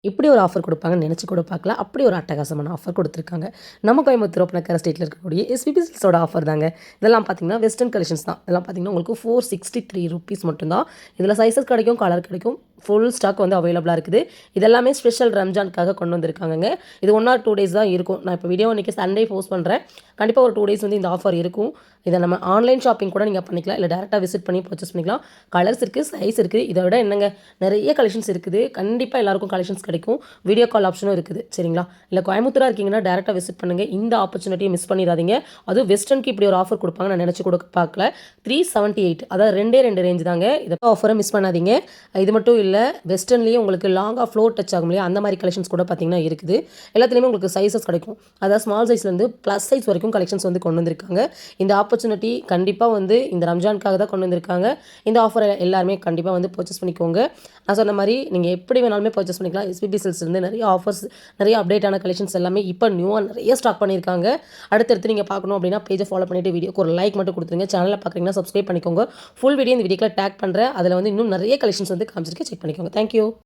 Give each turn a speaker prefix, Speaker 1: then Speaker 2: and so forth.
Speaker 1: இப்படி ஒரு ஆஃபர் குடுப்பாங்கன்னு நெனச்சு கூட பார்க்கல. அப்படி ஒரு அட்டகாசமான ஆஃபர் குடுத்துருக்காங்க. நம்ம கோயம்புத்தூர் ஒப்பனக்கார ஸ்ட்ரீட்ல இருக்கக்கூடிய எஸ்பிபி சில்க்ஸோட ஆஃபர் தாங்க. இதெல்லாம் பார்த்தீங்கன்னா, வெஸ்டர்ன் கலெக்ஷன்ஸ் தான். இதெல்லாம் பார்த்தீங்கன்னா, உங்களுக்கு ₹463 மட்டும் தான். இதில சைஸஸ் கிடைக்கும், கலர் கிடைக்கும். ஃபுல் ஸ்டாக் வந்து அவைலபிளா இருக்குது. இது எல்லாமே ஸ்பெஷல் ரம்ஜானுக்காக கொண்டு வந்திருக்காங்கங்க. இது 1 ஆர் 2 டேஸ் தான் இருக்கும். நான் இப்போ வீடியோ இன்னைக்கு சண்டே போஸ்ட் பண்றேன். கண்டிப்பா ஒரு 2 டேஸ் வந்து இந்த ஆஃபர் இருக்கும். இத நம்ம ஆன்லைன் ஷாப்பிங் கூட நீங்க பண்ணிக்கலாம். இல்ல டைரக்ட்டா விசிட் பண்ணி பர்ச்சேஸ் பண்ணிக்கலாம். கலர்ஸ் இருக்கு, சைஸ் இருக்கு. இத விட என்னங்க நெறைய கலெக்ஷன்ஸ் இருக்குது. கண்டிப்பா எல்லாருக்கும் கலெக்ஷன்ஸ் கிடைக்கும். வீடியோ கால் ஆப்ஷனும் இருக்குது. சரிங்களா? இல்ல கோயம்புத்தூரா இருக்கீங்கன்னா டைரக்ட்டா விசிட் பண்ணுங்க. இந்த ஆப்பர்ச்சுனிட்டிய மிஸ் பண்ணிறாதீங்க. அதுவும் வெஸ்டர்னுக்கு இப்படி ஒரு ஆஃபர் குடுப்பாங்க நான் நெனச்சு கூட பார்க்கல. 378 அதாவது 2 ரேஞ்ச் தாங்க. இத ஆஃபர மிஸ் பண்ணாதீங்க. இது மட்டும் இல்ல வெஸ்டர்ன்லயே உங்களுக்கு லாங்கா ஃப்ளோர் டச் ஆகும் இல்லையா? அந்த மாரி கலெக்ஷன்ஸ் கூட பார்த்தீங்கன்னா இருக்குது. எல்லாத்துலயுமே உங்களுக்கு சைஸஸ் கிடைக்கும். அதாவது ஸ்மால் சைஸ்லேருந்து ப்ளஸ் சைஸ் வரைக்கும் கலெக்ஷன்ஸ் வந்து கொண்டு வந்திருக்காங்க. இந்த ஆப்பர்ச்சுனிட்டி கண்டிப்பா வந்து இந்த ரம்ஜானுக்காக தான் கொண்டு வந்திருக்காங்க. இந்த ஆஃபர எல்லாருமே கண்டிப்பா வந்து பர்ச்சேஸ் பண்ணிக்கோங்க. நான் சொன்ன மாரி நீங்க எப்படி வேணாலுமே பர்ச்சேஸ் பண்ணிக்கலாம். எஸ்பிபி சில்க்ஸ்லேருந்து நெறைய ஆஃபர்ஸ், நெறைய அப்டேட்டான கலெக்ஷன்ஸ் எல்லாமே இப்போ நியூவா நெறைய ஸ்டாக் பண்ணியிருக்காங்க. அடுத்தடுத்து நீங்க பார்க்கணும் அப்படின்னா பேஜை ஃபாலோ பண்ணிட்டு வீடியோக்கு ஒரு லைக் மட்டும் குடுத்துருங்க. சேனல பார்க்குறீங்கன்னா சப்ஸ்கிரைப் பண்ணிக்கோங்க. ஃபுல் வீடியோ இந்த வீடியோக்குள்ள டேக் பண்றேன். அதில வந்து இன்னும் நெறைய கலெக்ஷன்ஸ் வந்து காமிச்சிருக்கேன். செக் பண்ணிக்கோங்க. Thank you.